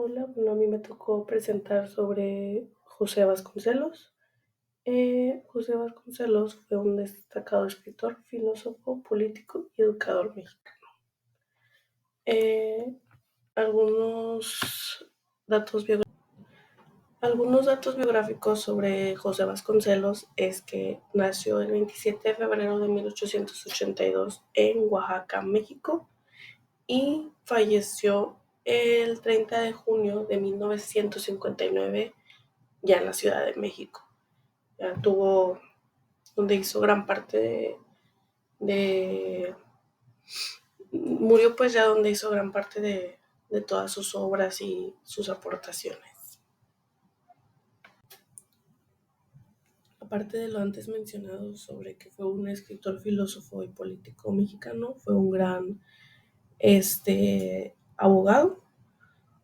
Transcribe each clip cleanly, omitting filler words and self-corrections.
Hola, bueno, a mí me tocó presentar sobre José Vasconcelos. José Vasconcelos fue un destacado escritor, filósofo, político y educador mexicano. Eh, algunos, datos algunos datos biográficos sobre José Vasconcelos es que nació el 27 de febrero de 1882 en Oaxaca, México, y falleció el 30 de junio de 1959 ya en la Ciudad de México. Ya tuvo, donde hizo gran parte de murió pues ya donde hizo gran parte de todas sus obras y sus aportaciones. Aparte de lo antes mencionado sobre que fue un escritor, filósofo y político mexicano, fue un gran abogado.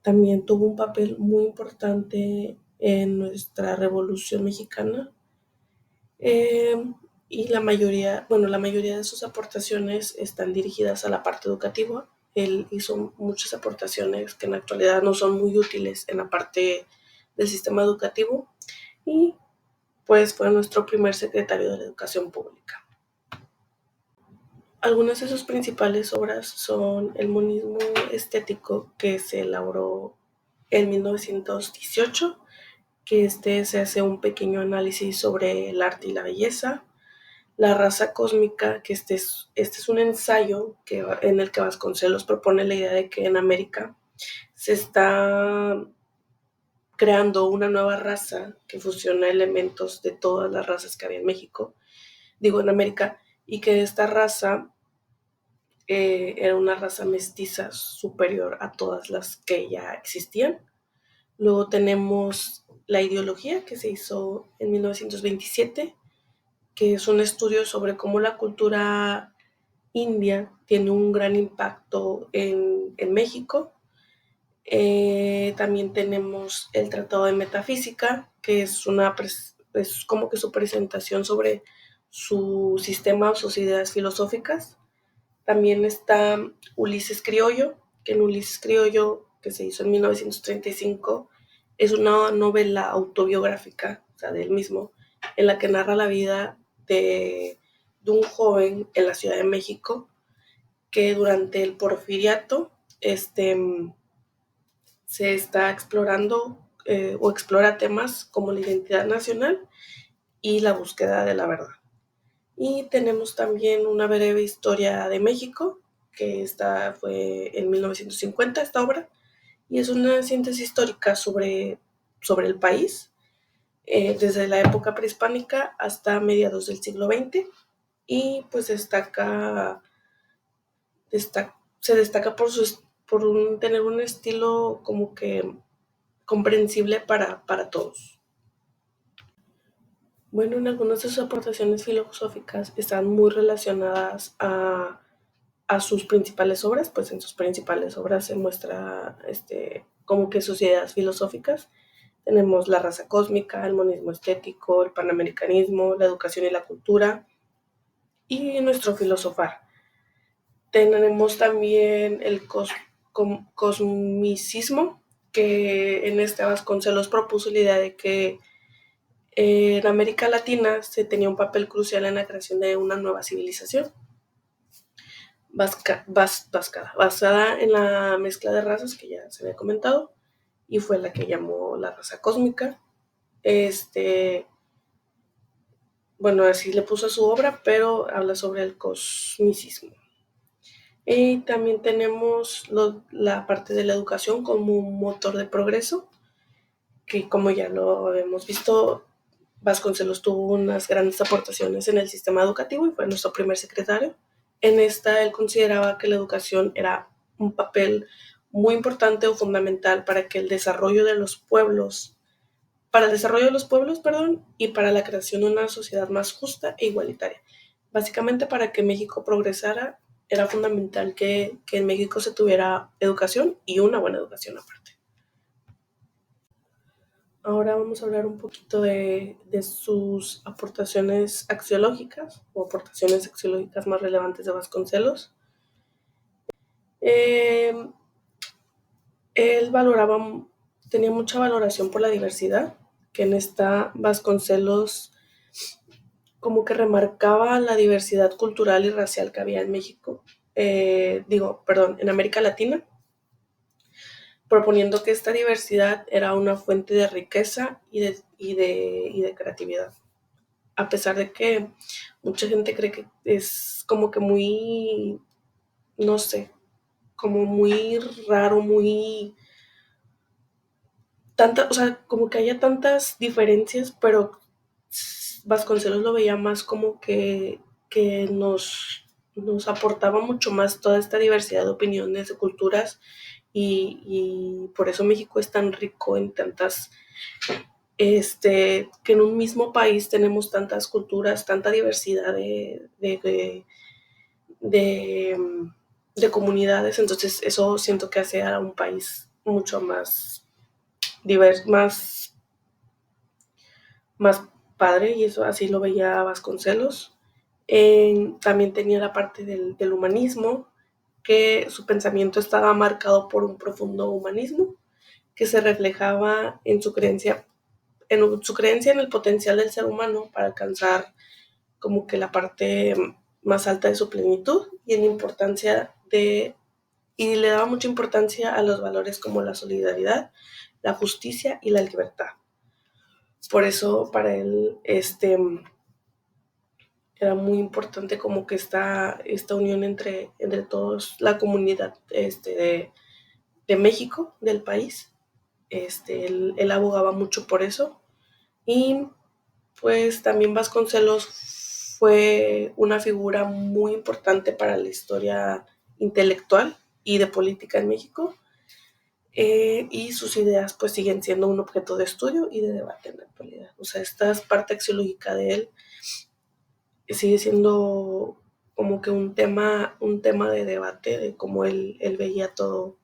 También tuvo un papel muy importante en nuestra Revolución Mexicana. Eh, y la mayoría de sus aportaciones están dirigidas a la parte educativa. Él hizo muchas aportaciones que en la actualidad no son muy útiles en la parte del sistema educativo y pues fue nuestro primer secretario de la Educación Pública. Algunas de sus principales obras son El monismo estético, que se elaboró en 1918, que se hace un pequeño análisis sobre el arte y la belleza. La raza cósmica, que este es un ensayo en el que Vasconcelos propone la idea de que en América se está creando una nueva raza que fusiona elementos de todas las razas que había en México, digo en América, y que esta raza era una raza mestiza superior a todas las que ya existían. Luego tenemos La ideología, que se hizo en 1927, que es un estudio sobre cómo la cultura India tiene un gran impacto en México. También tenemos el Tratado de Metafísica, que es como que su presentación sobre su sistema o sus ideas filosóficas. También está Ulises Criollo, que en Ulises Criollo, que se hizo en 1935, es una novela autobiográfica, o sea, del mismo, en la que narra la vida de un joven en la Ciudad de México que durante el porfiriato se está explorando o explora temas como la identidad nacional y la búsqueda de la verdad. Y tenemos también Una breve historia de México, que esta fue en 1950 esta obra, y es una síntesis histórica sobre el país, desde la época prehispánica hasta mediados del siglo XX, y pues se destaca tener un estilo como que comprensible para todos. Bueno, en algunas de sus aportaciones filosóficas están muy relacionadas a sus principales obras, pues en sus principales obras se muestra como que sus ideas filosóficas. Tenemos La raza cósmica, el monismo estético, el panamericanismo, la educación y la cultura y nuestro filosofar. Tenemos también el cosmicismo, que en Vasconcelos propuso la idea de que en América Latina se tenía un papel crucial en la creación de una nueva civilización basada en la mezcla de razas que ya se había comentado, y fue la que llamó la raza cósmica. Bueno, así le puso a su obra, pero habla sobre el cosmicismo. Y también tenemos la parte de la educación como un motor de progreso, que como ya lo hemos visto, Vasconcelos tuvo unas grandes aportaciones en el sistema educativo y fue nuestro primer secretario. En esta él consideraba que la educación era un papel muy importante o fundamental para que el desarrollo de los pueblos, para el desarrollo de los pueblos, perdón, y para la creación de una sociedad más justa e igualitaria. Básicamente, para que México progresara, era fundamental que en México se tuviera educación y una buena educación aparte. Ahora vamos a hablar un poquito de sus aportaciones axiológicas o aportaciones axiológicas más relevantes de Vasconcelos. Eh, Él valoraba, tenía mucha valoración por la diversidad, que en esta Vasconcelos como que remarcaba la diversidad cultural y racial que había en México, en América Latina, proponiendo que esta diversidad era una fuente de riqueza y de creatividad. A pesar de que mucha gente cree que es como que muy, no sé, como muy raro, muy o sea, como que haya tantas diferencias, pero Vasconcelos lo veía más como que nos aportaba mucho más toda esta diversidad de opiniones, de culturas, y por eso México es tan rico en tantas, que en un mismo país tenemos tantas culturas, tanta diversidad de, de comunidades, entonces eso siento que hace a un país mucho más diverso, más padre, y eso así lo veía Vasconcelos. También tenía la parte del humanismo, que su pensamiento estaba marcado por un profundo humanismo que se reflejaba en su creencia en el potencial del ser humano para alcanzar como que la parte más alta de su plenitud, y en la importancia y le daba mucha importancia a los valores como la solidaridad, la justicia y la libertad. Por eso para él era muy importante como que esta unión entre todos, la comunidad de México, del país. Él abogaba mucho por eso. Y pues también Vasconcelos fue una figura muy importante para la historia intelectual y de política en México. Y sus ideas pues siguen siendo un objeto de estudio y de debate en la actualidad. O sea, esta parte axiológica de él sigue siendo como que un tema de debate de cómo él veía todo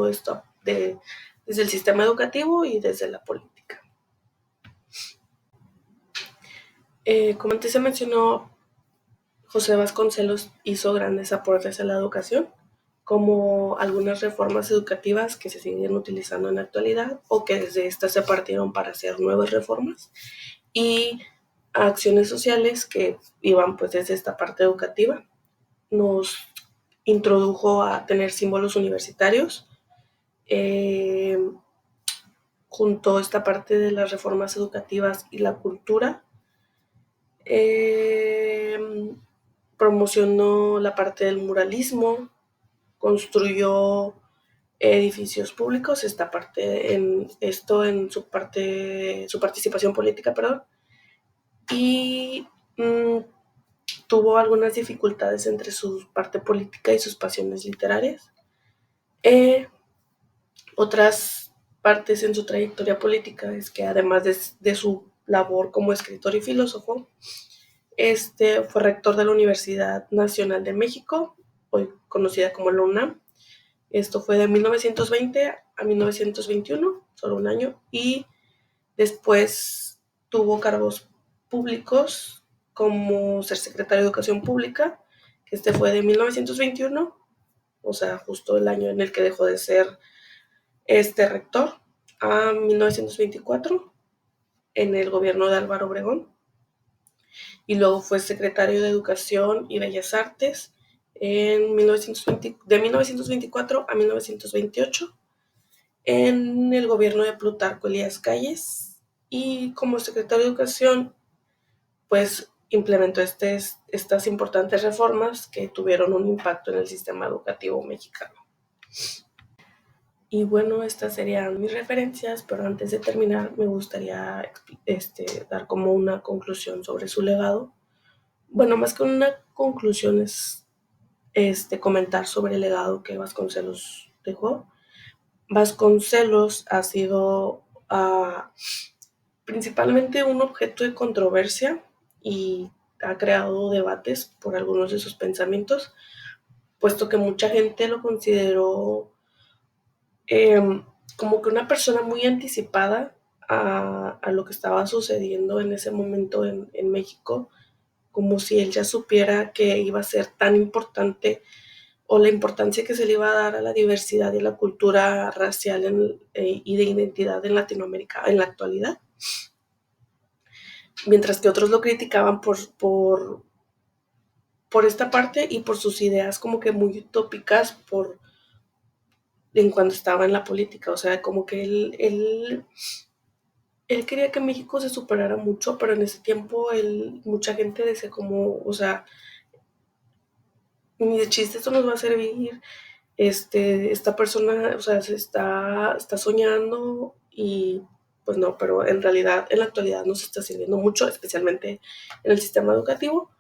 esto desde el sistema educativo y desde la política. Como antes se mencionó, José Vasconcelos hizo grandes aportes a la educación, como algunas reformas educativas que se siguen utilizando en la actualidad o que desde estas se partieron para hacer nuevas reformas, y acciones sociales que iban pues desde esta parte educativa. Nos introdujo a tener símbolos universitarios, eh, junto a esta parte de las reformas educativas y la cultura. eh, Promocionó la parte del muralismo, construyó edificios públicos, su participación política, perdón, y tuvo algunas dificultades entre su parte política y sus pasiones literarias. Eh, Otras partes en su trayectoria política es que además de su labor como escritor y filósofo, fue rector de la Universidad Nacional de México, hoy conocida como la UNAM. Esto fue de 1920 a 1921, solo un año, y después tuvo cargos públicos como ser secretario de Educación Pública, que fue de 1921, o sea, justo el año en el que dejó de ser rector, a 1924 en el gobierno de Álvaro Obregón, y luego fue secretario de Educación y Bellas Artes de 1924 a 1928 en el gobierno de Plutarco Elías Calles, y como secretario de Educación pues implementó estas importantes reformas que tuvieron un impacto en el sistema educativo mexicano. Y bueno, estas serían mis referencias, pero antes de terminar me gustaría dar como una conclusión sobre su legado. Bueno, más que una conclusión es comentar sobre el legado que Vasconcelos dejó. Vasconcelos ha sido principalmente un objeto de controversia y ha creado debates por algunos de sus pensamientos, puesto que mucha gente lo consideró como que una persona muy anticipada a lo que estaba sucediendo en ese momento en México, como si él ya supiera que iba a ser tan importante o la importancia que se le iba a dar a la diversidad y a la cultura racial y de identidad en Latinoamérica en la actualidad, mientras que otros lo criticaban por esta parte y por sus ideas como que muy utópicas en cuando estaba en la política. O sea, como que él quería que México se superara mucho, pero en ese tiempo mucha gente decía como, o sea, ni de chiste esto nos va a servir, esta persona, o sea, está soñando y pues no, pero en realidad en la actualidad nos está sirviendo mucho, especialmente en el sistema educativo,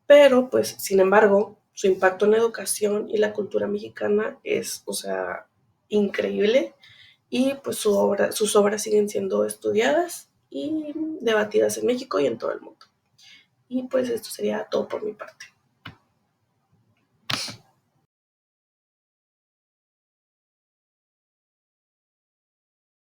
pero pues sin embargo su impacto en la educación y la cultura mexicana es, o sea, increíble, y pues sus obras siguen siendo estudiadas y debatidas en México y en todo el mundo. Y pues esto sería todo por mi parte.